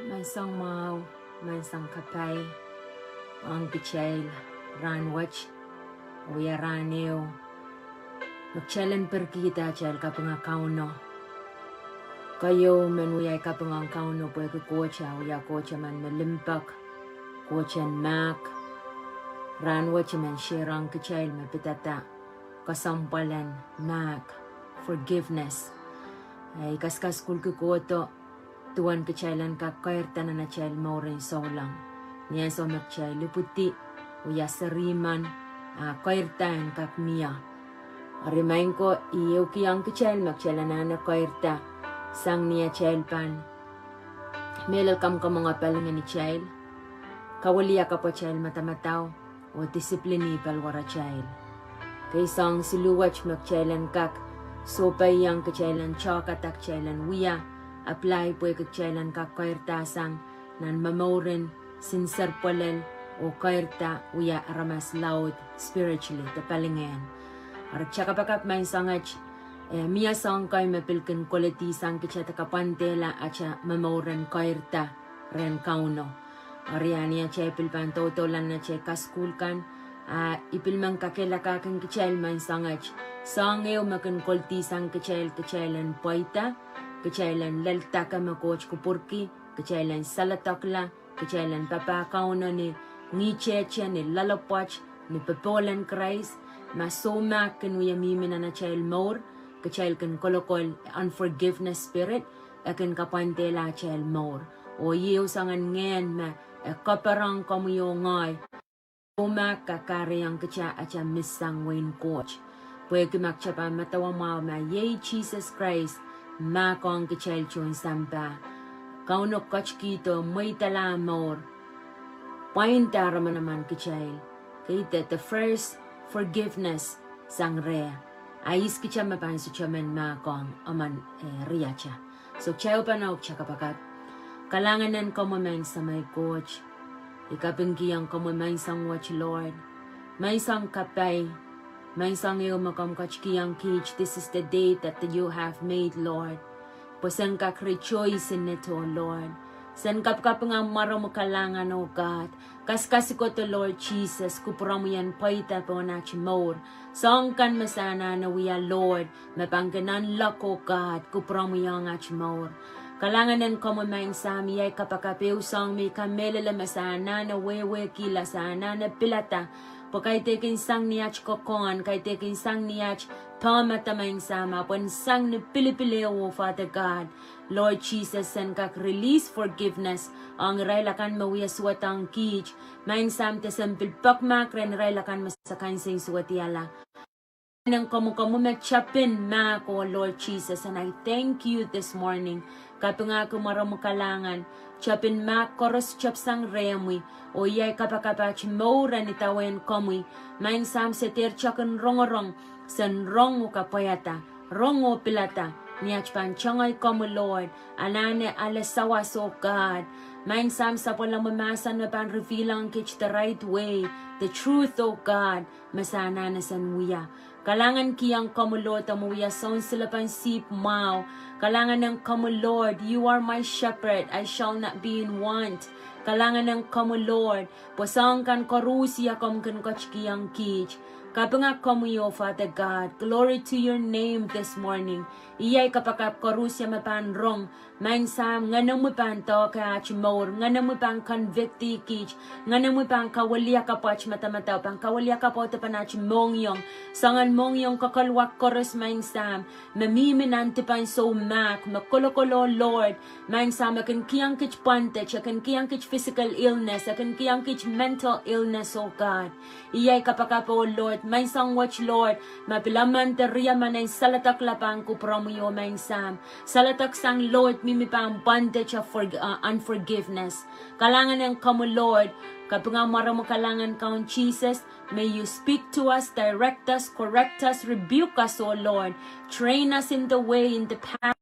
May sang mau, may sang kapay, ang kichail, ranwach, uya raneo, magchailan perkita chal kapang kauno. Kayo man uyay kapang kauno po kukocha, uya kocha man malimpak, kochan Mahk, ranwach man shirang kichail mapitata, kasampalan, Mahk, forgiveness. Ay kaskas kulkukoto, tuan kechailan ka kairta na chail mo rin solang. Niya so magchail luputi uya sariman kairtaan kak miya. Arimain ko iyo kiyang kechail magchailan na kairta sang niya chail pan. Melal kam ka mga palingan ni chail. Kawaliya ka pa chail matamataw o disiplini palwara chail. Kay sang siluwach magchailan kak so payang kechailan chakatak chailan wiya. Apply po kechailan ka kairta sang nan mamaurin sincer polel o kairta uya aramas loud spiritually tapalingan. Arak chaka pakap may sangach miya sang kay mapilkin quality sang kechata kapantela acha mamaurin kairta ren kauno. Ariani acha ipilpan totolan na che kaskulkan ipilmang kakela kakang kechail may sangach sang eo makin quality sang kechailan poita. Kechailan laltaka makoch kupurki, kechailan salatokla, kechailan papakauno ni ngicheche ni lalapwach, ni pepolan Christ, masoma kan uyamimina na chail more, kechail kan kolokol unforgiveness spirit, akan kapantela chail more. O yiyo sangan ngayon ma kaparang kamuyo ngay, Mahk kakari ang kecha acha misang wain coach. Pwede makchapa matawa ma yay Jesus Christ, Mahk ang kechail chon sampa. Kauno kachkito may tala more. Paintara man naman kechail. Kaya the first forgiveness sang rea. Ayis kecha mapanso chaman Mahk ang aman riyacha. So chayo pa na ukcha kapakat. Kalanganan ko mamang sa may coach. Ikapingkiyang ko mamang sang watch Lord. May sang kapay. May sang iyo makamkachkiyang kich. This is the day that you have made, Lord. Pasan ka rejoice in it, O Lord. San kapkap nga maro mo kalangan, O God. Kaskasi ko to, Lord Jesus. Kupura mo yan paita po na chimor. Song kan masana na wiya, Lord. Mapangganan lak, O God. Kupura mo yan nga chimor. Kalanganan ko mo maing sami ay kapakapew sang may kamelala masana na wewe kila sana na pilata. Po kay tekin sang niyach kokon, kay tekin sang niyach pamatamang sama, pon sang ni pili-pili o Father God. Lord Jesus, and kak release forgiveness, ang railakan mawiya suwatang kich, maing sam te sempil pakmak, ren railakan masakain sa suwatiala. Nang kamu magchapin Mahk, O Lord Jesus, and I thank you this morning. Kapag ako maramukalangan, chapin Mahk koros chap sang reamoy, o yay kapakapach maura ni tawayan kamoy, maing sam se ter chakan rongorong, san rongo kapayata, rongo pilata, niyach panchangay kamu Lord, anane alasawas o God, maing sam sa palang mamasan na pan revealang kich the right way, the truth o God, masana na san muya. Kalangan kiyang kamulot amuya son sila pansip mau. Kalangan ng kamulord, you are my shepherd, I shall not be in want. Kalangan ng kamulord, posang kan karusiya kam kan kachkiyang kich. Kapanga kamuyo, Father God, glory to your name this morning. Iyay kapakap karusya mapanrong, maing sam, nga nang mapan to ka achimor, nga nang mapan convicti kich, nga nang mapan kawaliya kapach matamataw, pang kawaliya kapo to panach mongyong, sangan mongyong kakalwak koros maing sam, mamiminan to pan so Mahk, makulokolo Lord, maing sam, akan kiyang kich pantech, akan kiyang kich physical illness, akan kiyang kich mental illness, oh God. Iyay kapakapo, Lord, may sang watch, Lord, mapilaman teriya manay salatak lapang kupromuyo may sam. Salatak sang Lord, mimi pang bondage of unforgiveness. Kalangan ng kamu, Lord, kapag nga maramo kalangan kaun Jesus, may you speak to us, direct us, correct us, rebuke us, O Lord. Train us in the way, in the path.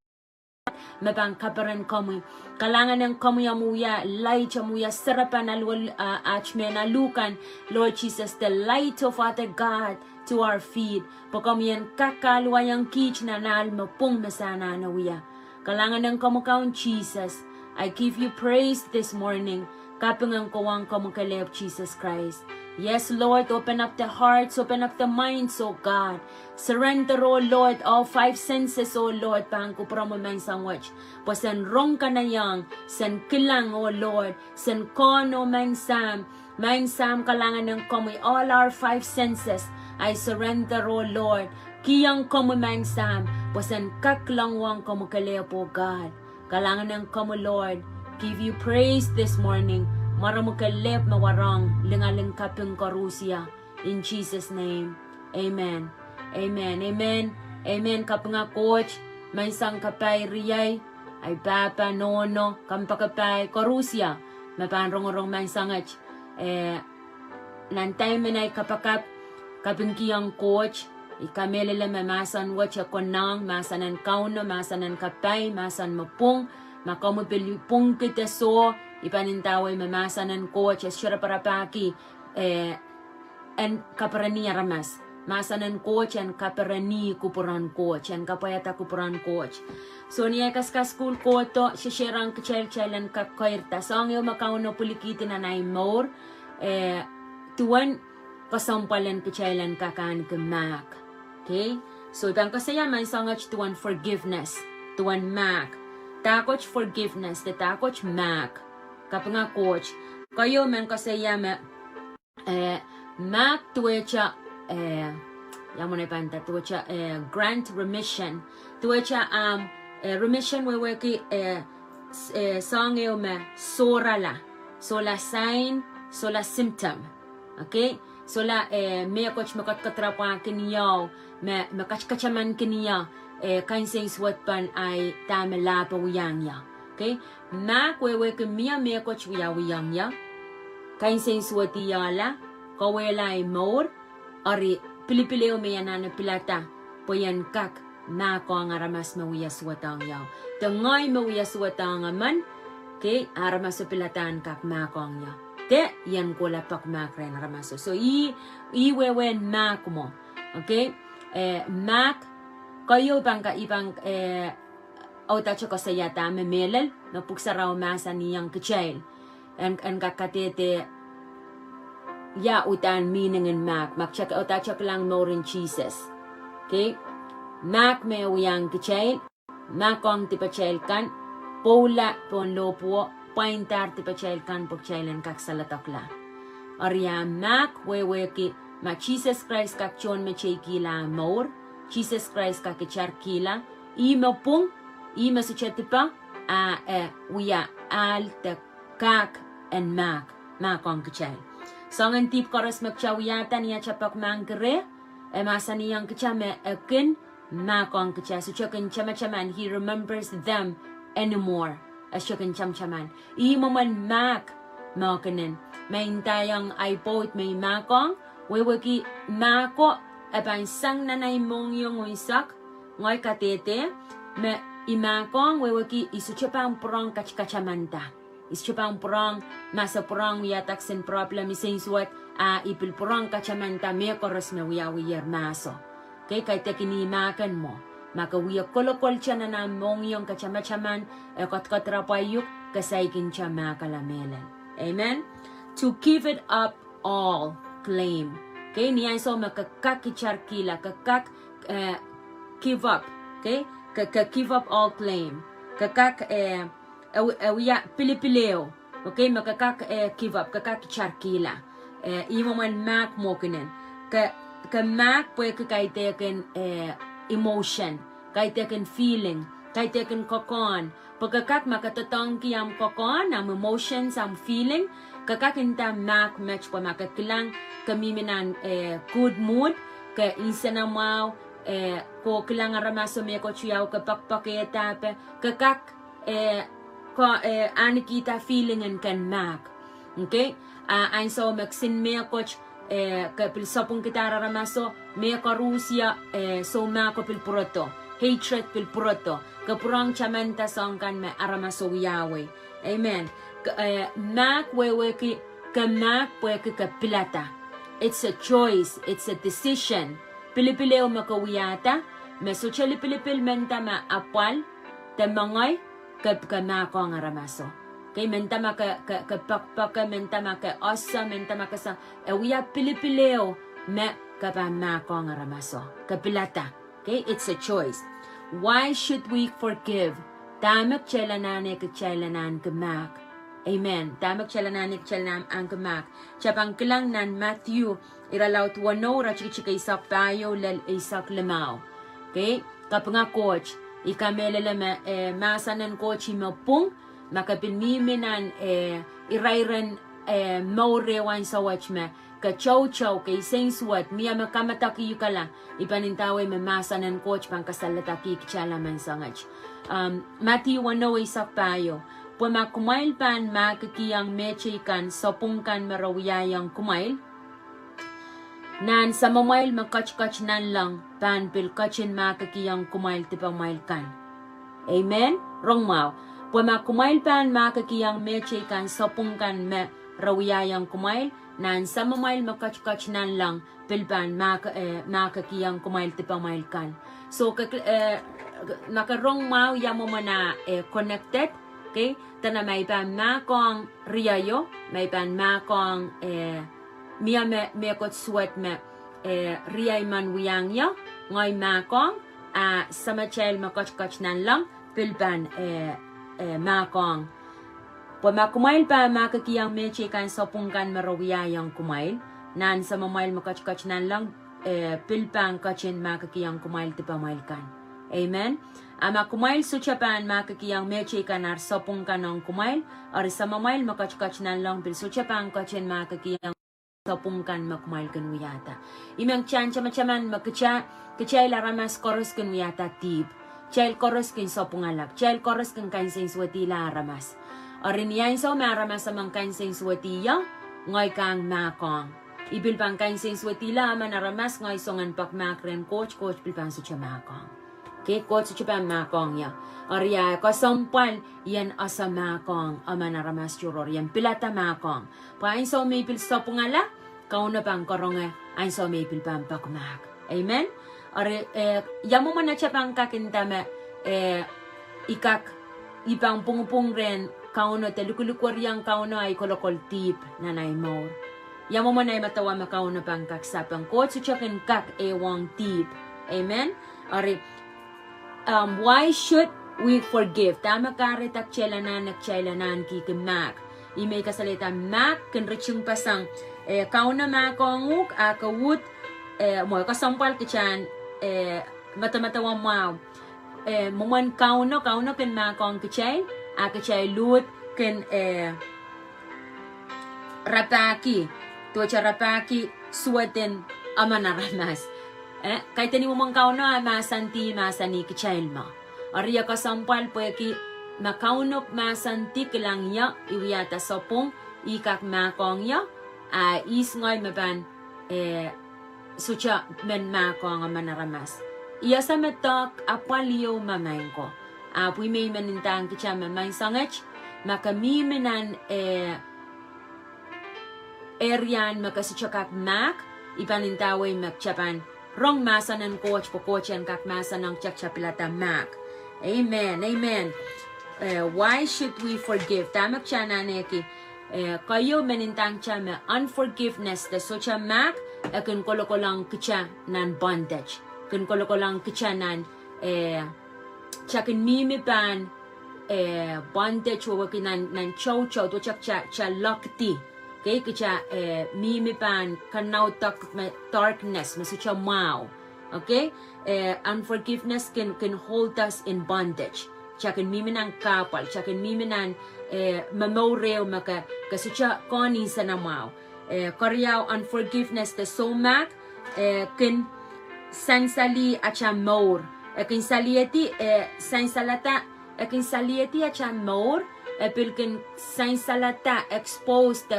Mabang kaparan kamu. Kalangan ng kamu yamuya, light yamuya, sarapan alwal achme nalukan, Lord Jesus, the light of Father God to our feet. Pagkamiyan kakalwa yung kich na nalma pong masana na wiya. Kalangan ng kamu kaun Jesus, I give you praise this morning. Kapangang kawang kamukale of Jesus Christ. Yes, Lord, open up the hearts, open up the minds, oh God. Surrender, oh Lord, all 5 senses, oh Lord, pangko promo man sangwach. Pasan rong kanayang, san kilang, oh Lord, san kono man sam kalangan ng komoy, all our 5 senses. I surrender, oh Lord. Kiyang komo man sam, pasan kaklangwang kamukale po God. Kalangan ng komo, Lord. Give you praise this morning. Maramukalep mawarang lingaling kapeng karusia. In Jesus' name. Amen. Amen. Amen. Amen. Kapanga coach, may isang kapay riyay, ay papa, nono, kampakapay, karusia. Mapanrong-rong may sangach. Nantay manay kapakap, kapingkiyang coach, ikamelele mamasan watch konang, masanan kauno, masanan kapay, masan mapung, makamupilipong kita so, ipanintaway mamasanan coach as syara para paki and kaparani ramas masanan coach and kaparani kupuran coach and kapayata kupuran coach so niya ka school ko to sisirang kachel-chelan kakwairta so ang yung makauno pulikitin na nay more tuwan kasampalan kachailan kakaan ke Mahk. Okay, so ibang kasayaman sangach tuwan forgiveness tuwan Mahk takoch forgiveness the takoch Mahk. Kapag coach, kayo man kasayama Mahk tuwecha yamo na ipanta tuwecha grant remission tuwecha remission weweki sangyo me sola sign sola symptom. Okay, sola me coach makatkatrapa kiniyaw me makachkachaman kiniya kain says what pan ay tamela pa uyang ya. Okay, Mahk wewe ke mia coach wiyang ya. Kain sen suati yala, kawela ay more, ari pilipileo me yanana pilata, poyan kak, Mahk ang aramas mawiya suatang yaw. Tangay mawiya suatang man, okay, aramas pilatan kak Mahk ang yaw. Te, yan ko lapak Mahk rin aramaso. So, iwewen Mahk mo. Okay, Mahk, kayo ibang o tacho ko sa yata memelel na puksaraw masa niyang kachel and kakatete ya utan meaning in Mahk makchak o tacho lang more in Jesus. Okay, Mahk me uyang kachel Mahk ang tipachel kan pola pon lopo paintar tipachel kan pokchailen kak salatakla arya Mahk wewe ki ma Jesus Christ kakchon me chekila more Jesus Christ kakichar kila imapung ima suchetipa uya al te kak and Mahk ang kachal. Songan tip koras magchawiyatan niya chapak mangkere masan niyang kachame akin Mahk ang kachal. So chakan chamachaman he remembers them anymore as chakan chamachaman. Imaman Mahk makanin. May intayang iPod may Mahk ang weweki Mahk sang nanay mong yung isak ngoy katete me imakong weweki isuchapang prong kachkachamanta. Isuchapang prong masa prong wiyataksin problem isinswat ipil prong kachamanta me koros me wiyawiyar maso. Okay, kay tekini makan mo. Maka wiya kolokol siya na mong yung kachamachaman katkatrapayuk kasaykin siya makalamelan. Amen? To give it up all claim. Okay, niyan so makakakichar kila give up. Okay? Give up all claim. Pilipileo. Okay, give up. Charkila. Imaman Mahk mo kinin. Mahk pwede kay teken emotion. Kay teken feeling. Kay teken kokon. Pagkakak makatatong kiyam kokon, ang emotions, ang feeling. Kakakinta Mahk match pa makakilang kamiminan good mood. Ka isa na mau ko kailangan ramaso me ko chiyaw kapak paketape kakak anikita feeling kan Mahk. Okay, ein so maxin me coach kapil sapong kita ramaso me karusia so ma ko pil proto hatred pil proto kapurang chamenta song kan me aramaso yawe. Amen. Mahk wewe ki ka Mahk pwede ka pilata. It's a choice, it's a decision. Pilipileo makawiyata, mesochali pilipil menta ma apal, temangay, ke makong aramaso. Okay, mentama ke pakpaka, mentama ke osa, mentama ke sa uya pilipileo me ke pa makong aramaso. Ke pilata. Okay, it's a choice. Why should we forgive? Tamak chelanane ke chelanan ke mak. Amen. Tamak chelanane ke chelanan ang ke mak. Chapang kilang nan Matthew iralaw tuwano rachika isak payo lel isak lemao. Okay, kapanga coach ikamelele masanan coach mapung makapiniminan irairen maurewan sa watchme ka chow ka iseng suwat miya makamataki yukala ipanintawe masanan coach pangkasalataki kichalaman sangach. Matthew 1 isak payo puma kumail pan makakiyang meche ikan sopungkan marawiyayang kumail nan sa mamail makach-kach nan lang pan pilkachin makakiyang kumail tipang mail kan. Amen? Wrong mau. Puma kumail pan makakiyang meche kan sopungkan me rawiyayang kumail nan sa mamail makach-kach nan lang pilpan makakiyang kumail tipang mail kan. So nakarong mau yamo mana connected. Okay? Tana may pan makong riyayo, may pan makong Mia me kot suet me riay man wiyangya ngoy makong sama chel makach nan lang pilpan makong pama kumail pa makakiyang meche kan sopungkan marawiyayang kumail nan sama mail makach nan lang pilpan kachin makakiyang kumail tipa mail kan. Amen. Ama kumail suchapan makakiyang meche kan ar sopungkan ng kumail ar sama mail makach nan lang pil suchapan kachin makakiyang sopungkan makmail kan wiyata. Imang chan chama-chaman kachay laramas koros kan wiyata tip. Chay koros kan sopungalak. Chay koros kan kansing swati laramas. Orin yan so maramas amang kansing swati ya ngoy kang makong. Ibil pang kansing swati la manaramas ngoy songan pak makren coach pilpang su chamakong. Okay, coach su chapang makong ya. Orya kasampal yan asa makong amanaramas churor yan pilata makong. Pain so may pil sopungala kauna pang koronga ay so may pilpang pakmak. Amen? Ore, yamu mana chapang kakintame, ikak, ipang pungpung ren, kauna telukulukwar yang kauna ay kolokol tip na naimor. Yamu mana ay matawa makauna pang kaksapang kotsu chakin kak ewang tip. Amen? Ore, why should we forgive? Tama kare tak chelanan kikimak. Imay kasalita mak kenrechung pasang kauna makonguk akawut mo kasampal kichan matamatawang mau muman kauna ken makong kichay akachay lut ken rapaki to charapaki suwaten amanaramas kay tani mo mang kauna masani kichay ma ariya kasampal poeki makaunok masanti kelang ya iwiyata sopong ikak makong ya is ngoy maban sucha men makong manaramas iya sa metok apwaliyo mamain ko apoy may manintang kicha mamain sangach makamimenan erian makasuchakak mak ipanintaway makchapan rong masanan coach po coachan kak masanang chakchapilata mak. Amen. Why should we forgive? Tamak siya naneki. Kayo menintang siya me unforgiveness. So siya mak, kun kolokolang kitsa nan bondage. Kun kolokolang kitsa nan siya kun mimipan bondage wawakin nan chow to siya lakti. Okay, kitsa mimipan kanaw darkness. Maso siya mau. Okay? Unforgiveness can hold us in bondage. Chakin miminan kapal, chakin miminan memoreo maka kasucha koni sa namao. Koryaw unforgiveness the somak kin sansali acha more. Kin salieti sansalata kin salieti acha more pilkin sansalata exposed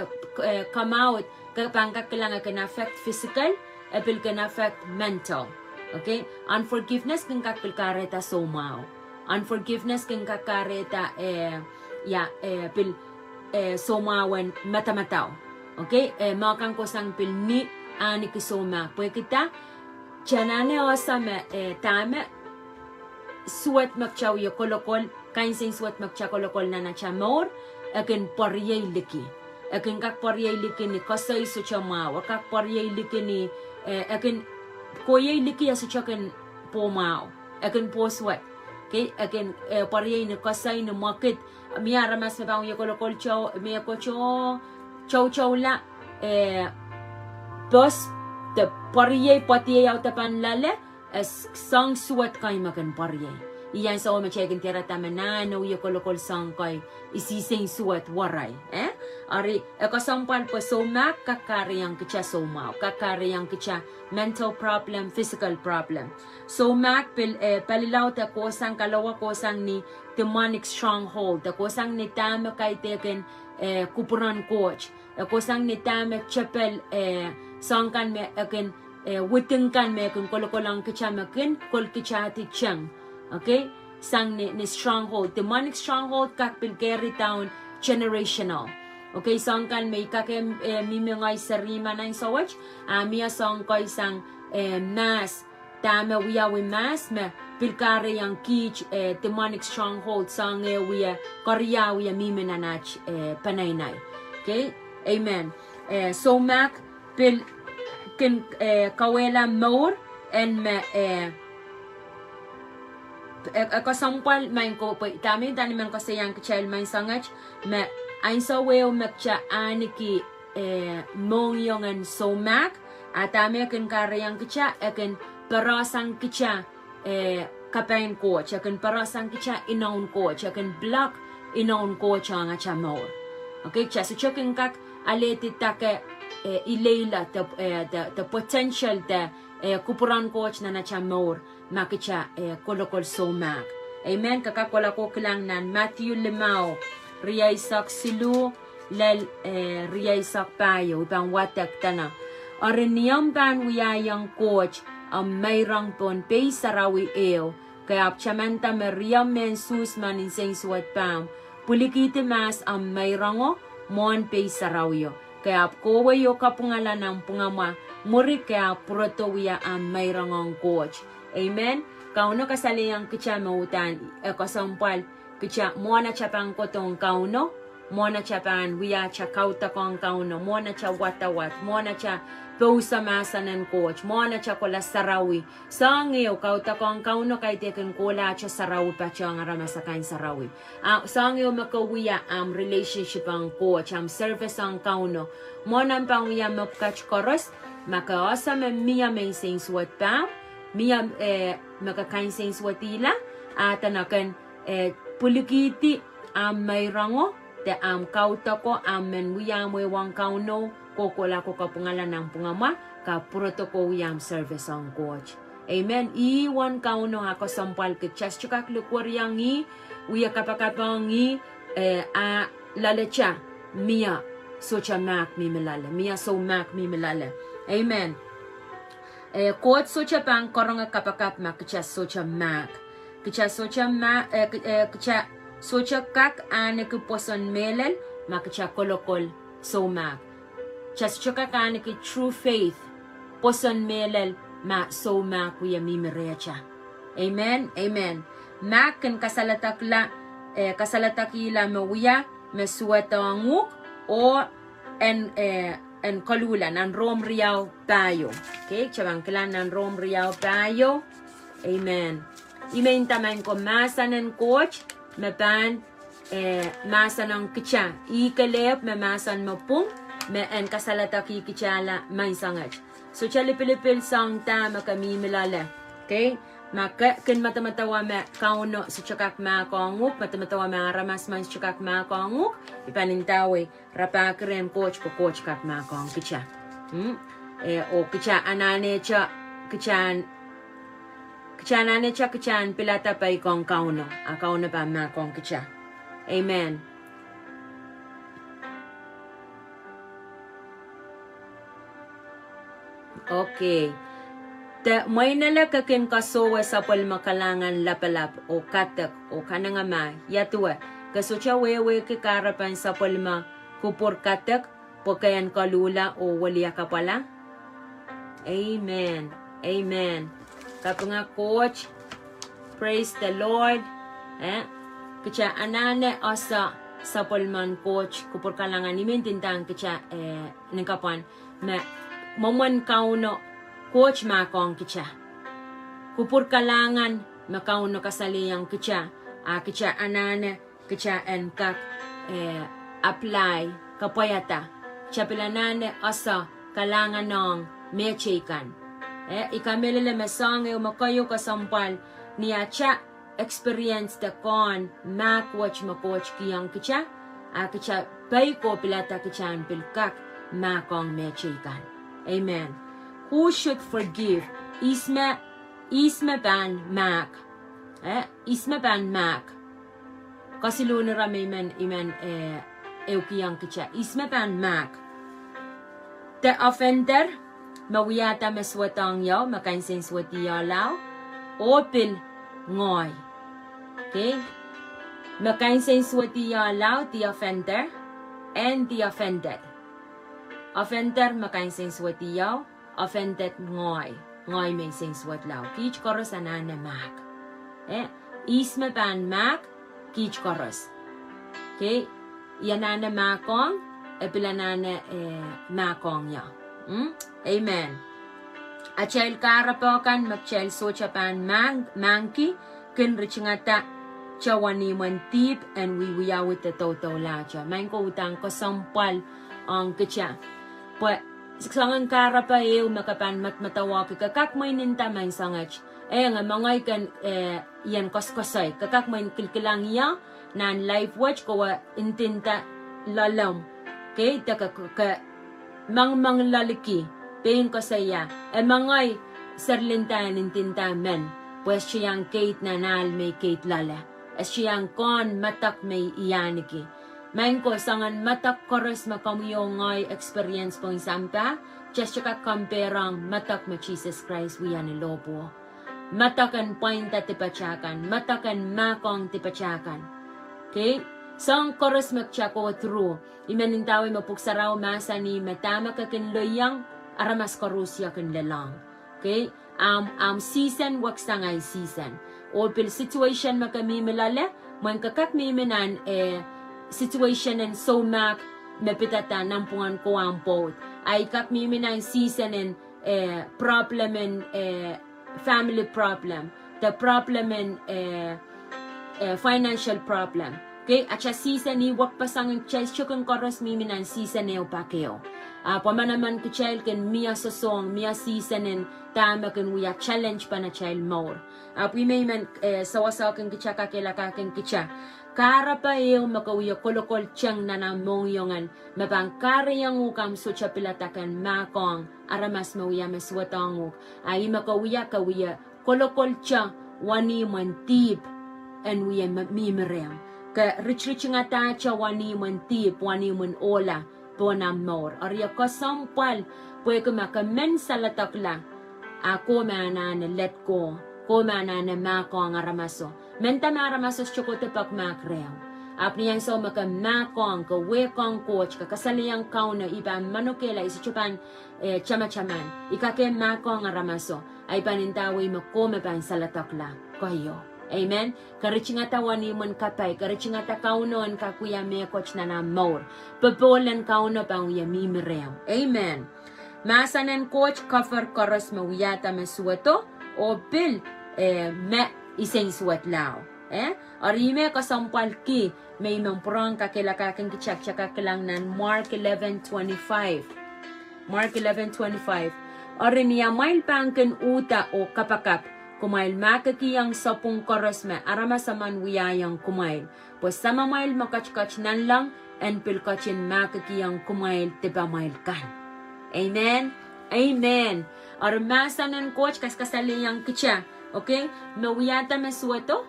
come out kapang kakilanga can affect physical pilkin affect mental. Okay? Unforgiveness kin kakilkareta somao. Unforgiveness kin kakareta pil somawan matamataw. Okay? Makang kosang pil ni ani kisoma. Pwede kita chanane osame tame suat makchaw yo kolokol kain sing suat makcha kolokol na chamor akin porye liki akin kak porye liki ni kasay su chama wakak porye liki ni akin koye liki asu chakin po mao akin po suat okay akin porye ni kasay ni market miara mas me bang yo kolokol chow me ko chow la bos the porye pati yaw tapan lale as sang suat kay makan porye iyan sa ome chekin tira tamanano yo kolokol sang kay isising suat waray ari ekasampal pa so mak kakari yang kicha so mau kakari yang kicha mental problem physical problem so mak palilaw ta kosang kalawa kosang ni demonic stronghold ta kosang ni tama kay teken kupuran coach kosang ni tama chapel sangkan me akin witengkan me kun kolokolang kichamakin kol kichati chang okay sang ni stronghold demonic stronghold kakpil carry down generational okay sangkan me kake mimengay sarima nang sawach amia sang koy sang mass tama wiya we mass me pilkare yang kich demonic stronghold sang wiya korea wiya mimenanach panaynay okay amen so mak pil kin kawela more and me kasampal main ko tami tani man ko sayang child main sangach me ain sa weo makcha aniki mong yongan so mak atame kin karayang kicha akin parasang kicha kapain coach akin parasang kicha inaun coach akin block inaun coach ang chamor okay cha so choking kak aleti take ileila the potential the kupuran coach na chamor makicha kolokol so mak amen kakakola ko kilang nan Matthew 5 riyaisak silu lel riyaisak payo bang watak tana oriniam ban wiyayang coach mayrang pon pay sarawi eo kaya chamanta meriam men sus manin sing suat pam pulikite mas mayrango mon pay sarawiyo kaya kowe yo kapungalan ng pungama muri kaya proto wiya mayrangong coach amen kauno kasaliyang kicha mautan kasampal kicha mona chapang kotong kauno mona chapan wiya cha kauta kong kauno mona cha watawat mona cha pausa masanan coach mona cha kola sarawi sangyo kauta kong kauno kay teken kola cha sarawi pa cha ngaramasa sarawi sangyo makawiya relationship ang coach service ang kauno mona pang wiya mapkach koros makaasa miya may sing swat pa miya makakain sing swatila at anakan pulikiti mayrango te kauta ko men wiyam wang kauno kokola ko kapungalan ng pungama ka protoko wiyam service ang coach amen iwan kauno ako sampal ke chas chukak lukwar yang wiya kapakapangi lalacha miya socha mak mi melala miya so mak mi melala amen coach socha pang korong kapakap mak chas socha mak kicha socha mak kicha socha kak ane ku poson melel makicha kolokol so mak chas choka kane ki true faith poson melel ma so mak wiya mimirecha amen amen mak kan kasalatakla kasalatakila mawiya mesuatanguk o en kalulan an rom riyaw tayo okay chabang kilan an rom riyaw tayo amen imain taman ko masanan coach mapan masan ang kicha ikalep masan mo pong en kasalataki kichala may sangach so chali pilipil sang tama kami milala okay kin matamatawa me kauno sa chakak makonguk matamatawa me ramas man sa chakak makonguk ipanintawi rapakren coach ko coach kak makong kicha o kicha anane cha kichan kichanane cha kichan pilata pa ikong kauno kauno pa makong kicha amen okay te may nalakakin kasowa sa palmakalangan lapalap o katak o kanangama yatuwa kasucha wewe kikarapan sa palma kupur katak pokayan kalula o waliya ka pala amen amen kapag nga coach Praise the Lord. Kaya anane asa sapolman coach kupur kalangan nimin tintang kaya ningkapan me momon kauno coach makong kaya kupur kalangan makauno kasaliyang kaya kaya anane kaya enkak apply kapayata kaya pilanane asa kalangan nong mechikan ikamelele mesang makayo kasampal niya cha experience the con Mahk watch ma coach kiyang kicha kicha pay ko pilata kichan pilkak makong mechikan. Amen. Who should forgive? Isme ban Mahk. Isme ban Mahk. Kasi luno rame men imen kiyang kicha. Isme ban Mahk. The offender mawiyata meswatang yaw makainsin swati yaw lao opil ngoy. Okay, makainsin swati lao the offender and the offended. Offender makainsin swati yaw, offended ngoy may sin swat lao. Kich koros anane Mahk. Isme ban Mahk kich koros. Okay, yanane makong epilanane makong ya. Amen. Achel karapokan magchel socha pan manki ken richingata chawani mantip and we are with the total lacha. Main ko utang ko sampal ang kecha. Pa sangan karapa makapan matawa kakak may ninta main sangach. Nga mangay kan yan koskosay. Kakak may kilkilang iya nan life watch ko intinta lalam. Okay, taka ka mang laliki. Pain ko saya. Mangay sarlintan intinta men. Pues siyang Kate nanal may Kate lala. Siyang kon matak may iyaniki. Main ko sangan matak koros makamuyongay experience po sampa. Just ka kamperang matak ma Jesus Christ wiyan ilobo. Matakan point at tipachakan. Matakan makong tipachakan. Okay? Sang koros magchako through. Imanintawi mapuksaraw masa ni matama kakinloyang aramas korusya kinlalang. Okay? Season wak sangay season. O pil situation makami melale, man kakak miminan situation and so mak mepitata nampungan ko ang pot. Ay kak miminan season and problem and family problem. The problem and financial problem. Okay? At siya season ni wak pasang chukang koros miminan season ni upakeo. Pamanaman ko child kan miya sa song, miya seasonin, tama kan wiya challenge pa na child more. We may man sawasaw kan kitsa kakilakakin kitsa. Kara pa makawiya kolokol tiyang nanamong yongan, mapangkari yung ukam so siya pilatakan makong, aramas mawiya maswatanguk. Ay makawiya kolokol tiyang wani mantip, and wiya mimerem. Ka rich nga ta siya wani mantip, wani man ola. Ponamor. Arya ko sampal. Pwede ko makamen sa latakla. Ako manana let go. Ko manana mako ang aramaso. Menta maramaso siya tepak makreo. Apni yang so makamakong kawekong coach. Kakasaliyang kauna iba manukela isuchupan chama-chaman. Ikake mako ang aramaso. Ay panintawi makome pan sa latakla. Kayo. Amen. Karicingata wani mon kapay, karicingata kaunon kakuya me coach na namor. Papolan kauno pang uya mimirem. Amen. Masanen coach cover koros mawiyata mesuato o pil me iseng suat lao. Arime kasampal ki may mamprang kakilakaking kichak kilang nan Mark 11:25. Mark 11:25. Arimiya mail pangken uta o kapakap. Kumail makakiyang sapong koros me aramasaman wiyayang kumail. Pues sama mail makachkach nan lang and pilkachin makakiyang kumail tiba mail kan. Amen? Amen. Aramasanan coach kasaliyang kitsa. Okay? Mawiyata mesuato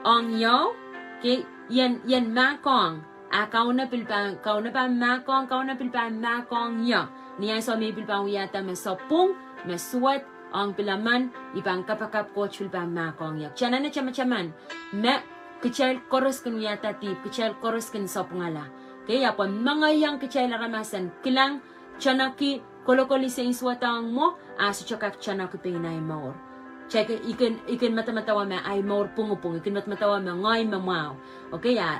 ang yaw. Okay? Yan makong. Kau na pa makong ya. Niya so may pilpang wiyata mesapong mesuat ang pilaman ibang kapakap coach pilpang makong yak. Tiyan na chaman. Me kichel koros kan wiyata tip. Kichel koros kan sapungala. Kaya po mga yang kichel aramasan kilang tiyanaki kolokoli sa iswatang mo, aso tsakak tiyanaki pinay maor. check ikin mata me ay more pungupung ikin mata me ngay mamau okay ya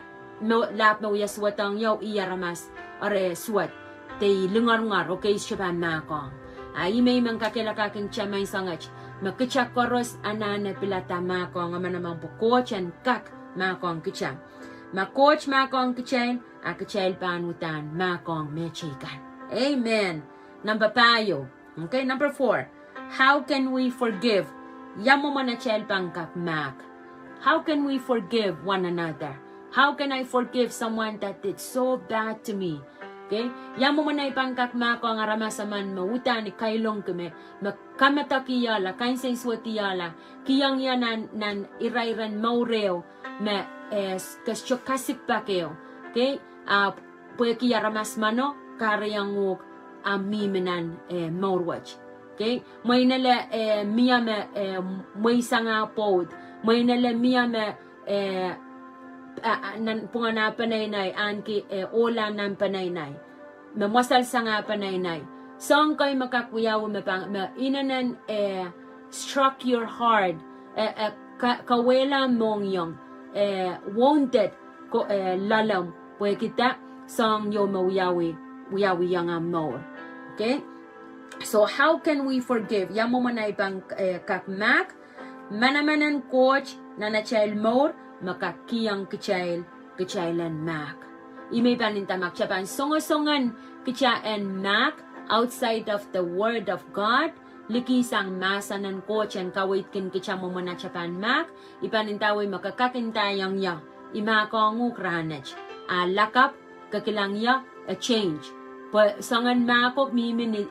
lap me ya swatang yaw iyaramas are swat te lungar okay shaban na kong ay may mang kakilakaking chamay sangach makitcha koros anane pilata ma kong amanamang coach and kak ma kong kicha ma coach ma kong kichain akachail panutan ma kong mechikan. Amen. Number 5. Okay, number 4. How can we forgive? Yamo mana chel pangkak mak. How can we forgive one another? How can I forgive someone that did so bad to me? Okay? Yamo mana ipangkak mak ang aramasaman mauta ni kailong keme makamata kiyala kainsen swatiyala kiyang yan nan irairan maureo me kasyo kasik pakeo. Okay? Pwe kiyaramas mano karayang uk amiminan maurwach. Okay, may nala miya me may sanga pod, may nala miya me nan pungana panay anki ola nan panay mamasal sanga panay song kay makakuyaw me inanan struck your heart kawela mong yung wounded ko lalam pwe kita song yo mawiyawi yang amor. Okay. So how can we forgive? Yamo manay bang kakmak, manamanan coach na child more makakiyang kichailan mak. Imay panintamak siya songan kichayan mak outside of the word of God. Likisang masanan coach and kawait kin kichamo mana chapan mak. Ipanintawi makakakintayang ya. Imakong ukranach. Lakap kakilang ya a change. Sangan makop mimi ni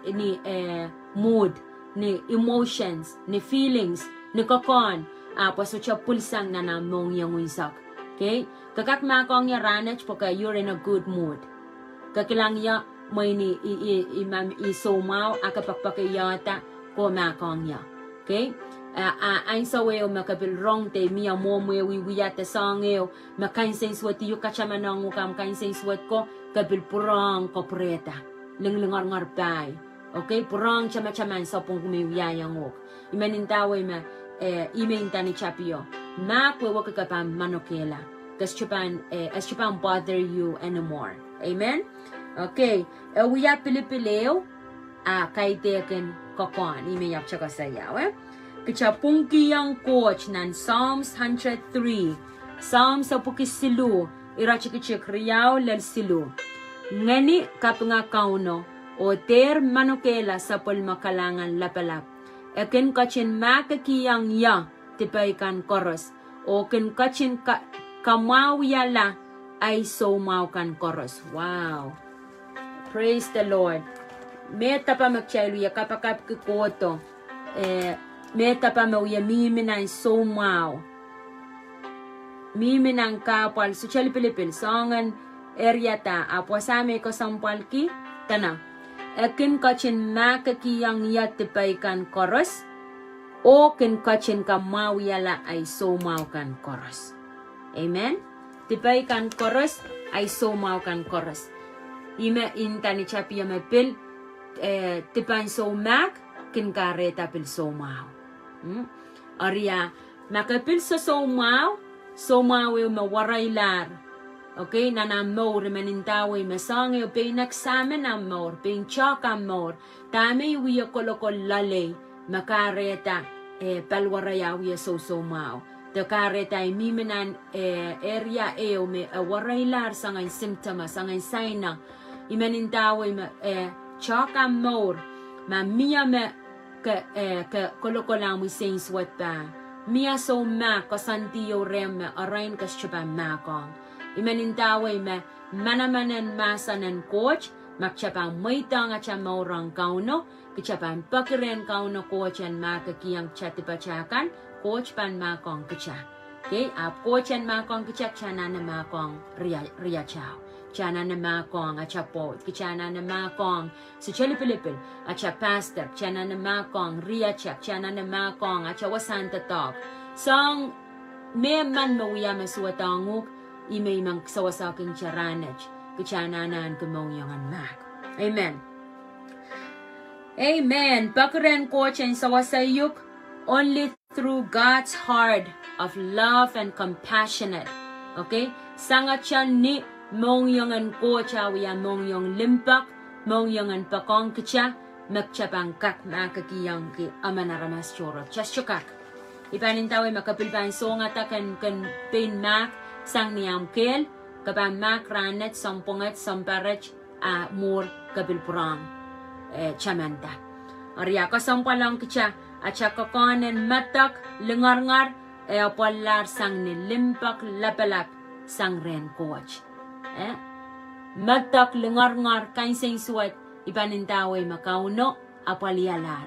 mood, ni emotions, ni feelings, ni kokon. Paso siya pulsang na namong yung winsak. Okay? Kakak makong ya ranach poka you're in a good mood. Kakilang ya may ni imam isomaw akapakpakayata ko makong ya. Okay? Ain sa weo makabilrong te miya mo wiwiyata sangeo makainsen swat yu kachamanang ukam kainsen swat ko kabil purang kopreta lengar pay. Okay, purang chama-chaman sa pong kumiwiyayang uk. Imanintaway ma imainta ni chapio ma kwewa kakapam manokela as chupan bother you anymore. Amen. Okay, wiya pilipileo kay teken kokon imayap chaka sayaw Kachapungki yang coach nan Psalms 103. Psalms sa pukisilu. Irachikichik riyaw lal silu. Ngani kapnga kauno. O ter manokela sa pulmakalangan lapalap. Ekin kachin makakiyang ya. Tipaikan koros. O kin kachin kamawiyala ay somawkan koros. Wow. Praise the Lord. Meta pa magchayluya kapakap kikoto. Meta pa mauya miminang somaw. Miminang kapal. So chali pilipil. Songan area ta. Apwasame ko sampalki. Tana. Ekin kachin makakiyang yatipay kan koros. O kin kachin kamawiyala ay somaw kan koros. Amen? Tipay kan koros ay somaw kan koros. Ime inta ni chapiya mapil. Tipan somak. Kin kareta pil somaw. Arya, makapil sa somaw yung mawaraylar. Okay, nanamaw, remanintawi, masangi, o pinaksamin amor, pinchak amor, tami wiya kolokol lale, makareta, palwarayaw ya somaw. Takareta, miminan, area may waraylar sa ngay symptoms, sa ngay sign na, imanintawi, chak amor, mamiya kolokolang mo saints what pa. Mia so ma kasantiyo rem arain kas chupa makong. Imanintaway ma manamanan masanan coach makchapang maitang at maurang kauno kichapang pakiren kauno coach and makakiyang chatipachakan coach pan makong kicha. Okay, coach and makong kichak chana na makong ria chow. Chana na makong at chapot, kichana na makong sa Chili Pilipil, at cha pastor, chana na makong ria chak, chana na makong at cha wasanta talk. Song may man mawiyama suwatanguk, imay mang sawasaking charanach, kichana na ang kumongyongan Mahk. Amen. Amen. Pakiren ko chen sawasayuk, only through God's heart of love and compassionate. Okay? Sangat siya ni mong yung an ko cha wiya mong yung limpak, mong yung an pakong kicha, magchapang kak makakiyang ki amanaramas choro. Chasyukak. Ipanintawi makapilpan so nga ta kan pain mak sang niyam kel, kapang mak ranet sampungat samparet mur kapilpurang chamanta. Arya kasampalang kicha at siya kakanin matak lengar-ngar apalar sang nilimpak lapalak sang ren coach. Matak lengar-ngar kainsing suwat ipanintawi makauno apalialar.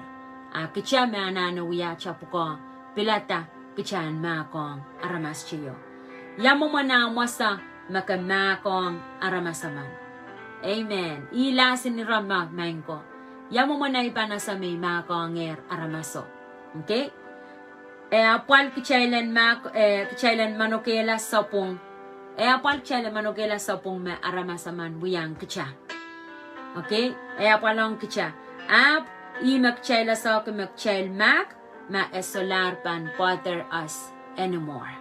Kicha me anano wiya chapuko pilata kichan makong aramas chiyo. Yamo mana masa makamakong aramasaman. Amen. Ilasin ni Rama mangko. Yamo mana ipanasa may makong aramaso. Okay? Apal kichailan manokela sapong. Apal kichailan manokela sapong me aramasaman wiyang kicha. Okay? Apalong kicha. Magchaila sa magchail mak ma esolar pan bother us anymore.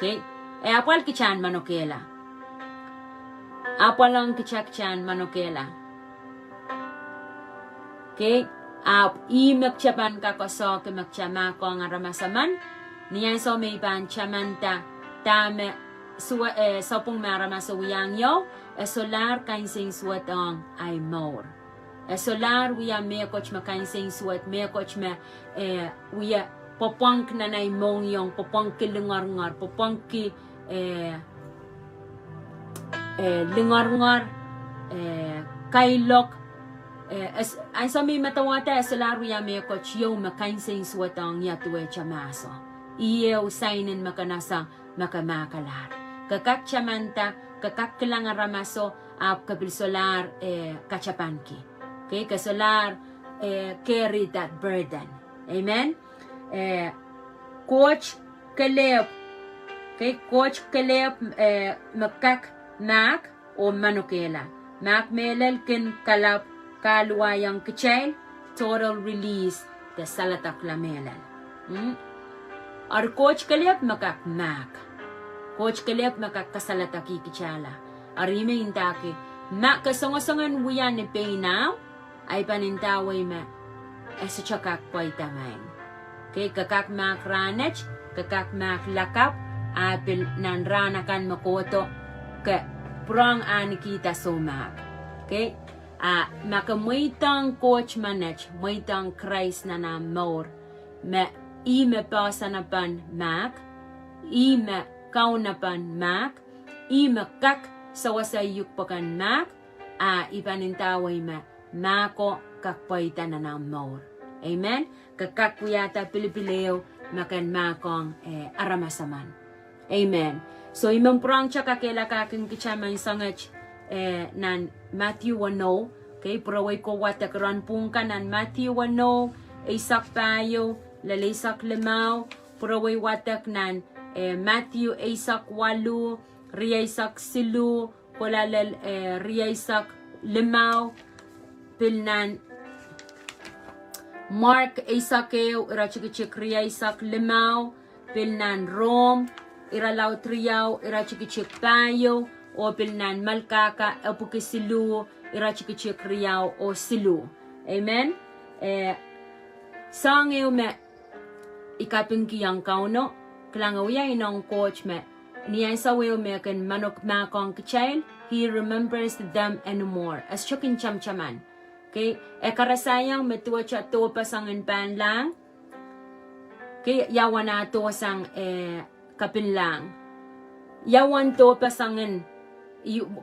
Okay? Apal kichan manokela. Apalong kichakchan manokela. Okay? Magchapan kakoso ke magchama ko ang aramasaman. Niyan so may pan chamanta tame sopong maramaso wiyang yo esolar kainsing suwatong ay more. Solar we are me coach makansing suat me coach me we are popang na nay mong yung popang ki lengar-ngar popang ki lengar-ngar kailok ay sa may matawata solar we are me coach yung makansing suat ang yatwe chamaso iyo sainin makanasa makamakalar kakak chamanta kakak kilang aramaso kabil solar kachapanki. Okay, kasolar carry that burden. Amen. Coach Caleb. Okay, Coach Caleb makak mak o manokela. Mak melel kin kalap kaluayang kichail total release the salatak lamelel. Or Coach Caleb makak mak. Coach Caleb makak kasalataki kichala. Arime intaki mak kasongosangan wiyan ni pay now. Ay panintaway ma sa chakak po itamain. Okay, kakak mak ranech, kakak mak lakap, apil nanranakan makoto, ka prong anikita sumak. Okay, makamuitang coach manech, muitang Christ na namor, ime pasanapan mak, ime kaunapan mak, ime kak sawasayuk pakan mak, ipanintaway ma mako kakpaita na ng more. Amen? Kakakuyata pilipileo makan makong aramasaman. Amen. So imang prang tsaka kela kaking kichaman sangach nan Matthew 1:0. Okay, praway ko watak ranpung ka nan Matthew 1:0. Isak payo, lalisak lemaw. Praway watak nan Matthew isak 8. Riyaisak silu. Kulalal riyaisak lemaw. Pilnan Mark isakeo irachikichik riya isak lemaw pilnan Rome iralaw triyaw irachikichik payo o pilnan Malkaka epukisilu irachikichik riyaw o silu. Amen. Sangeo me ikapinki yang kauno klangawiya inong coach me niya saweo me kan manok makong kichail he remembers them anymore as chokin chamchaman. Okay, karasayang metua cha to pasangin pan lang. Okay, yawan na to sang kapin lang. Yawan to pasangin.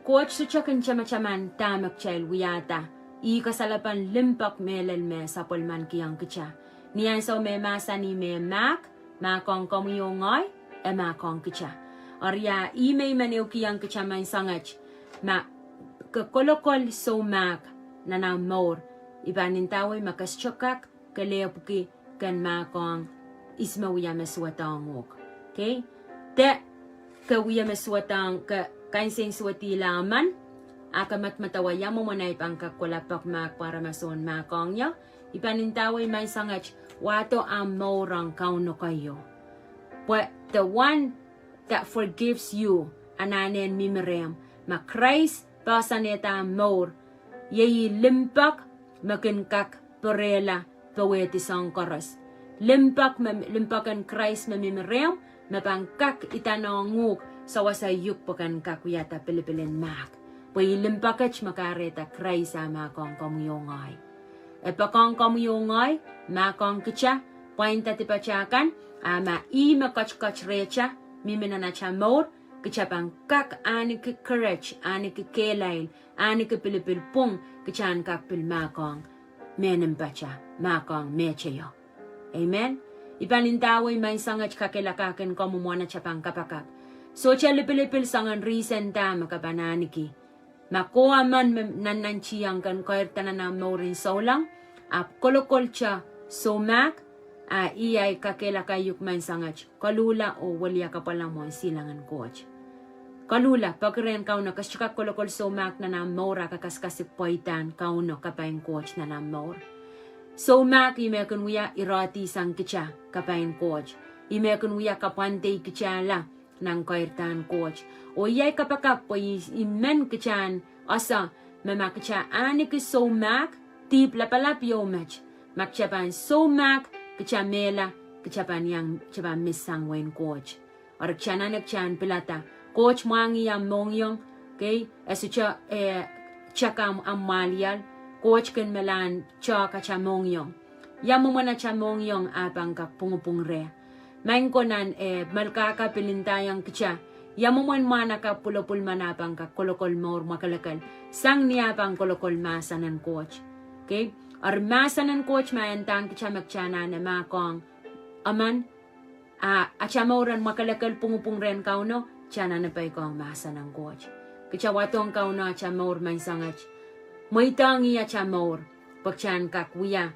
Coach su chakin chamachaman tamak chail wiyata. Kasalapan limpak melel me sa polman kiyang kicha. Niyan so me masa ni me mak, makong komuyongoy, makong kicha. Arya may maniw kiyang kicha man sangach. Kakolokol so mak. Na namor ibanintawi makaschokak kalepuki kan makong ismawiya meswatang wok. Okay? Te kawiya meswatang kainsing swati laman akamat matawaya mo manay pangkakulapak mak para mason makong niya ibanintawi may sangach wato amor ang kauno kayo. But the one that forgives you, ananen mimerem, ma Christ pasaneta amor, yeyi limpak makinkak perela paweti sangkaras. Limpakan Christ mamimerem, mapangkak itanonguk sawasa yuk pakan kakuyata Pilipilin Mahk. Pwede limpakach makareta Christ ama kong kamuyongay. E pakong kamuyongay, makong kicha, painta tipachakan, ama makach recha, miminana chamor, kicha pangkak ani ki courage, ani ki kelail, ani ki Pilipilpung, kichan kakpil makong menimpacha, makong mecheyo. Amen. Ipanintaway may sangat kakilakakin ko mumwana chapang kapakak. So cha lipilipil sangan reason ta makapananiki. Makuha man nananchiyang kan koertana na morin saulang. Ap kolokol cha so Mahk. Iyay kakilakayuk may sangat. Kalula o walya ka palang mo silangan coach. Kalula pagren kau na kasyaka kolokol so Mahk na mora kakaskasip poitan kau no kapayang coach na mor. So Mahk imekun wiya irati sang kicha kapain coach. Imekun wiya kapante kicha la nang koertan coach. O iyay kapakap po imen kichan asa mamakicha ani ki so Mahk tip lapalap yomach. Makchapan so Mahk kicha mela kichapan yang chapan misang wen coach. Or kichana nagchan pilata. Coach mangi yang mongyong. Okay? Esucha chakam amalial. Coach kan melan cha ka chamongyong. Yamumana chamongyong apang ka pungupungre. Main ko nan malkaka pilintayang kicha. Yamuman mana ka pulopul manapang ka kolokol mor makalakal. Sang niya pang kolokol masanan coach. Okay? Or masanan coach mayantang kicha magchana na makong aman achamoran makalakal pungupungren kauno. Chana na pa'y kong masanan coach. Kicha watong kauno achamor may sangach. Moitangi achamor, pagchan kak wiya,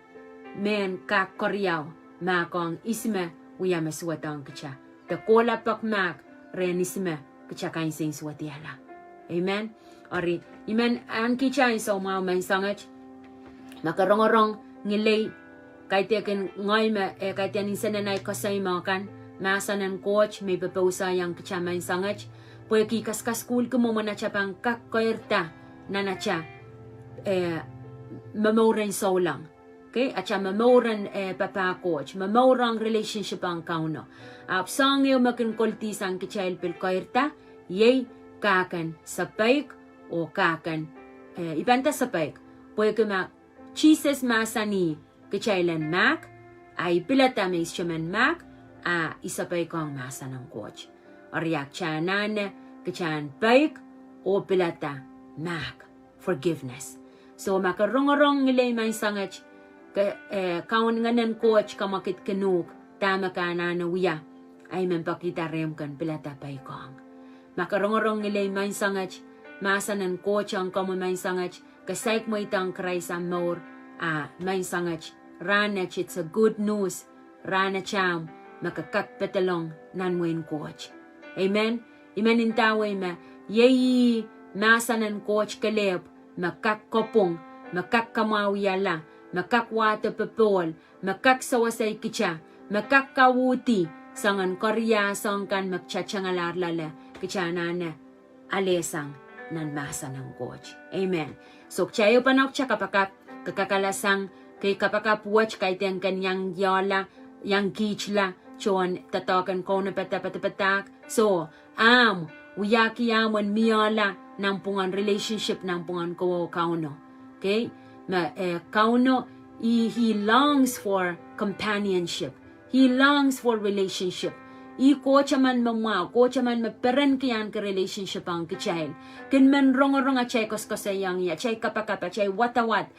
men kak koryaw, makong isme wiya maswatang kacha. The kola pak Mahk, ren isme, kacha kain sing swatiala. Amen? Ori, imen an kicha iso mga may sangach, makarongorong ngilay, kahit yakin ngay kahit yan insananay kasay mga kan, masanan coach, may papausa yung kacha may sangach, pwede kikaskas cool kumumana siya pang kak koerta, na siya, mamoran saulang. Okay? At siya mamoran papa coach. Mamorang relationship ang kauno. Apsang yung makinkultis ang kichayel pil koirta, yay kakan sa paik o kakan ibanta sa paik. Pwede ma chises masani kichaylan Mahk, ay pilata may isyaman Mahk, isapay ko ang masa ng coach. Oriak chanan kichan paik o pilata Mahk. Forgiveness. So makarongorong ngilay may sangach kaon nganan coach kamakit kanuk tama ka na wiya ay mempakita rem kan pilata pay kong. Makarongorong ngilay may sangach masanan coach ang kamo may sangach kasaik mo itang Christ amor may sangach ranach it's a good news ranacham makakakpetalong nanwen coach. Amen. Imanintaway ma yeyi masanan coach kaleb makakkopong, makakkamawyala, makakwata pepol, makaksawasay kicha, makakkawuti, sangan korya sangkan magchachangalarlala, kicha na alesang nan masa ng coach. Amen. So, chayo panok cha kapakap, kakakalasang, kay kapakap watch kay tiyang kanyang yola, yang kichla, chon tatakan ko na patapatak. So, uyaki amon miola, nampungan relationship nampungan ko kauno. Okay? Kauno, he longs for companionship. He longs for relationship. Ko chaman mama, ko chaman maperen kiyan ka relationship ang kichail. Kin man rong a chay kos kosayang ya, chay kapakapa, chay watawat.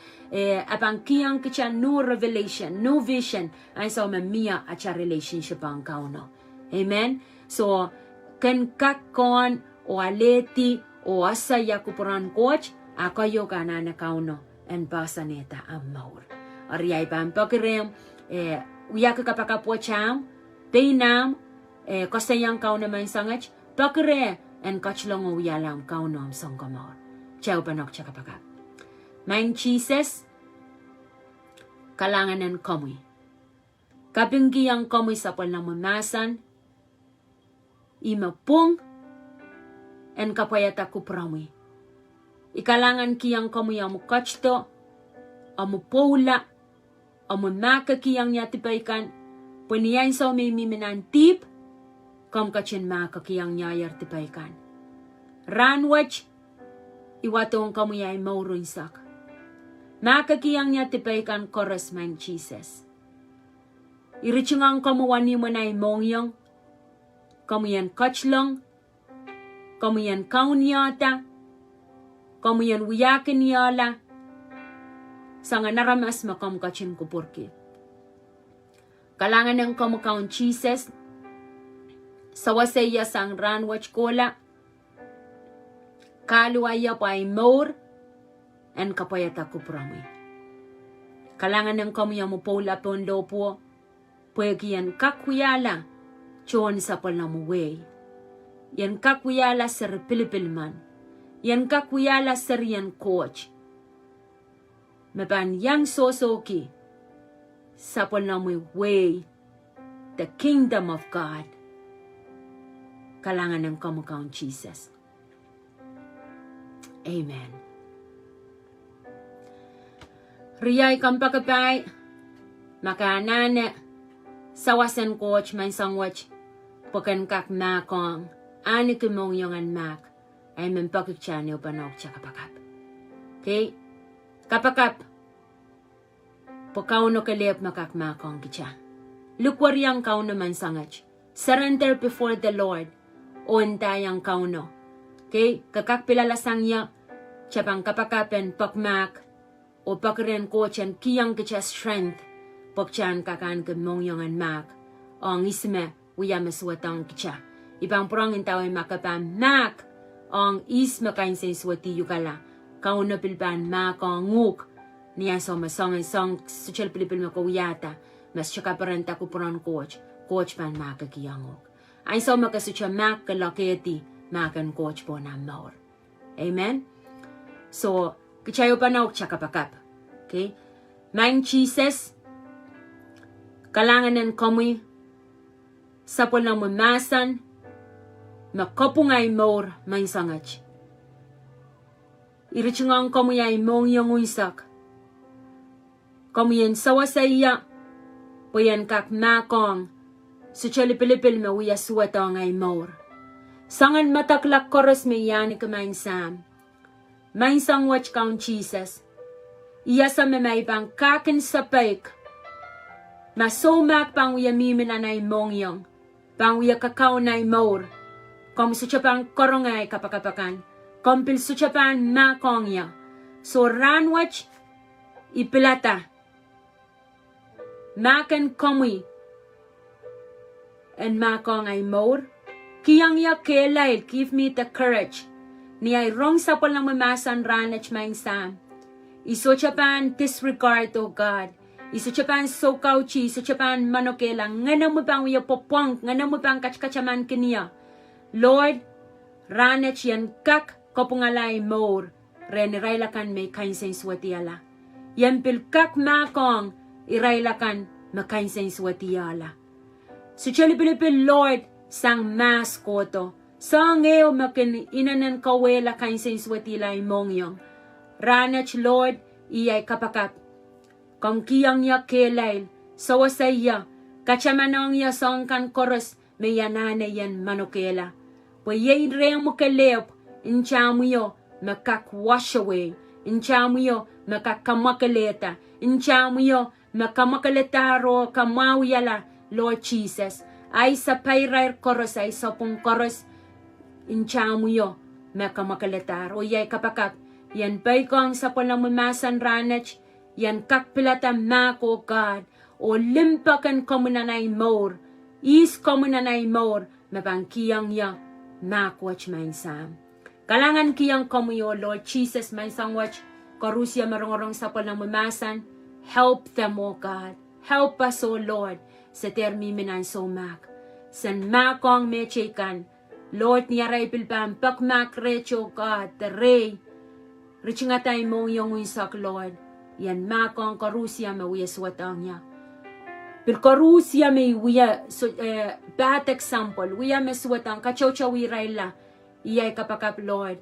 Apang kiyang kichan no revelation, no vision. Ay sa mamia at cha relationship ang kauno. Amen? So, ken kakon o aleti o asaya kupuran coach, akayo ka na kauno, and basaneta amaur. Ariyay pampakirem, uyak kapakapo cham, painam, kasayang kauno man sangach, pakire, and kachlong uyalam kauno am sangkamor. Chow panok chakapaka. Maing cheeses, kalangan ng kamoy. Kaping kiyang kamoy sapol na mamasan, imapong, en kapayata kuprami. Ikalangan kiyang kamoy amu kachto, amu poula, amu maka kiyang yatipaikan, puniyain sa may miminan tip, kam kachin maka kiyang nyayar tipaikan. Ranwach, iwatong kamoy ay mauruinsak. Maka kiyang yatipaikan koras man Jesus. Irichingang kamuwani mo na imongyong, kamuyan kachlong, kamuyan kaunyata, kamuyan wiyakin yala, sanga naramas makam kachin kupurki. Kalangan ng kamukaun Jesus, sawasaya sang ranwach kola, kaluaya pa ay more, and kapayata kuprami. Kalangan ng kamuya mo pola pondo po, pwede yan kakuyala, chon sa palamuway. Yan kakuyala sir Pilipilman. Yan kakuyala sir yan coach. Maban yang sosoki, sa palamuway, the kingdom of God. Kalangan ng kamukaon Jesus. Amen. Riyay kampakapay, makanane, sawasan coach man sangwach, pakan kak makong, ani kumong yung an mak, ay mampakikchan yung panok siya kapakap. Okay? Kapakap, pakaw no kalip makak makong kitsa. Lukwariang kaw naman sangach, surrender before the Lord, o entayang kaw no. Okay? Kakak pilalasang ya, chapang kapakapen pakmak, o pakren coachan kiyang kitsa strength, pagchan kakan kumong yung an mak, o ang isme, uyam swatang kitsa. Ibang purang intaway makapam mak, ang isme kain sa swati yukala, kauna pilpan mak ang nguk, niya so masong social pilipil makawiyata, mas tsaka parenta ko purang coach pan mak kiyang nguk. Ay so makasutya mak kalaketi, makan coach po na maur. Amen? So, kichayo pa na tsaka pakap. Okay? Mang Jesus, kalangan ng kamoy, sapol ng mamasan, makapungay maur, may sangach. Irichingang kamoy ay mong yung unsak. Kamoy yan sawa sa iya, puyan kak makong, so chalipilipil mawia suwata ngay maur. Sangan mataklak koros may yani kamain sam. May sangwach kaun Jesus. Iya sa may pang kakin sa paik. Masomak pang uya mimin anay mongyong. Pang uya kakao na maur. Kom suchapan korongay kapakapakan. Kompil suchapan makongya. So ranwach ipilata. Makan komi. And makong ay maur. Kiyang ya kelail, give me the courage. Ni ay rong sapol ng mamasan ranach maing sam. Iso chapan disregard, O God. Iso chapan sokauchi, iso chapan manokela. Ngana mo pang uya popong, ngana mo pang kachkachaman kiniya. Lord, ranach yan kak kopungalay maur. Renirailakan may kainsen swatiala. Yan pil kak makong, irailakan makainsen swatiala. So chalipilipil, Lord, sang mas koto. Sang eo makin inanan kawela kainsen swatila imongyong. Ranach, Lord, iyay kapakap. Kung kiyang ya kelail, sawa sa iya, kachamanong ya song kan koros, may yanana yan manokela. Pwayay reyang mo kalep, incha mo yo, makakwash away. Incha mo yo, makakamakaleta. Incha mo yo, makamakaleta kamawiyala, Lord Jesus. Ay sa payrair koros, ay sa pong koros, incha mo yo, makamakaletar. O yay kapakap, yan bay kong sa palang mamasan ranach, yan kakpilata mako, God. O limpakan komunanay more, is komunanay more, mabangkiyang ya, makwach main sam. Kalangan kiyang komuyo, Lord Jesus, may sangwach, karusya marongorong sa palang mamasan, help them, O God. Help us, O Lord, sa termiminan so mak. San makong mechekan, Lord niyaray pilpam, pakmak recho God, taray. Richingatay mong yung wisak, Lord. Yan makong karusya mawiyaswatang niya. Pilkorusia me wiya bad example. Wiya me suwatang kachochawi raila. Iyay kapakap Lord.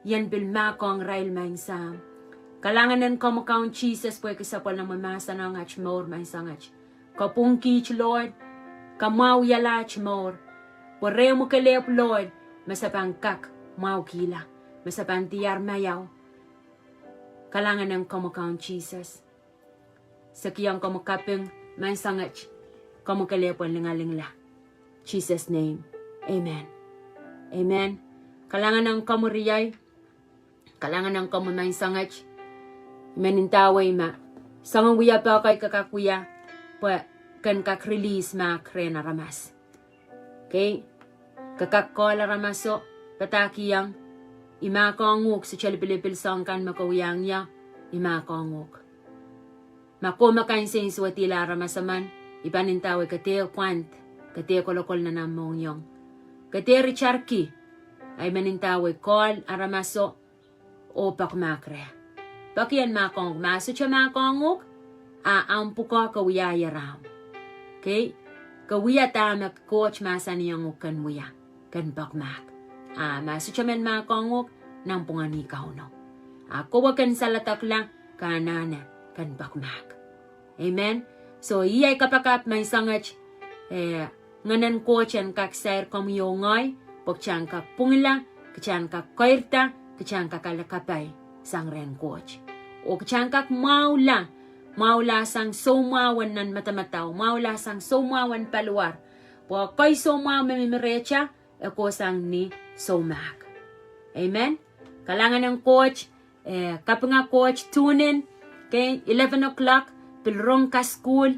Yan bilmakong rail main sa. Kalanganan ko makaon Jesus po kisapol na mamasa na ngach more main sa ngach. Kapungkich Lord. Kamaw yalach more. Poreo mo kalep Lord. Masapang kak mau kila. Masapang tiyar mayaw. Kalanganan ko makaon Jesus. Sakiyang ko makaping main sa ngach. Ko makalepon lingalingla. Jesus name. Amen. Amen. Kalanganan ko muriyay. Kalanganan ko main sa ngach. Menintaway ma. Sangang wiya pa kay kakakuya. Pa kan kak-release ma krena ramas. Okay? Kakakkola ramaso. Patakiyang. Ima konguk sa chalipilipil sangkan makawiyang niya. Ima konguk. Makumakain sa inswatila ramasaman. Ipanintaway kateo kwant. Kateo kolokol na namong yung. Kateo richarki. Ay manintaway kol aramaso. O pakmakre. Pakian makong maso siya makonguk. Aampu ko kawiyaya ram. Okay? Kawiya tamak coach masa niyang ukan muya. Kan pakmak. Maso siya men makonguk. Nang pungani ka no. Ako wakan salatak lang. Kanana. Kan pakmak. Amen? So, iyay kapakap may sangach. Nganan coach yan kaksair komyongay. Pagchan kak pungila. Kachan kak koirta. Kachan kak kalakapay. Sang ren coach. O kachan kak maula. Maula sang somawan nan matamataw. Maula sang somawan paluar. Po koy somaw mamimirecha. Ako sang ni somak. Amen? Kalangan ng coach. Kapag nga coach, tune in. Okay? 11 o'clock. Pilrong ka school.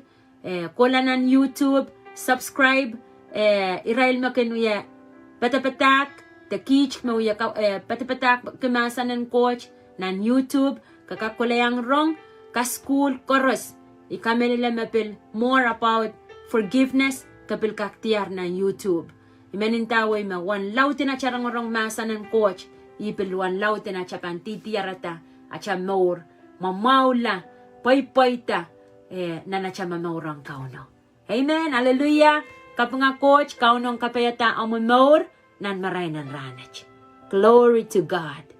Kola ng YouTube. Subscribe. Irail makinuya. Patapatak. Takich mauya patapatak kemasa ng coach nan YouTube kakakulayang rong ka school chorus ikame nila mapil more about forgiveness kapil kaktiar na YouTube imanintaway ma one lautin na charang rong masa ng coach ipil one lautin na chapan titiarata acha more mamaula paypayta na nacha mamaurang kauno. Amen. Hallelujah. Kapag coach kaunong kapayata amon more nan maray nan ranach. Glory to God.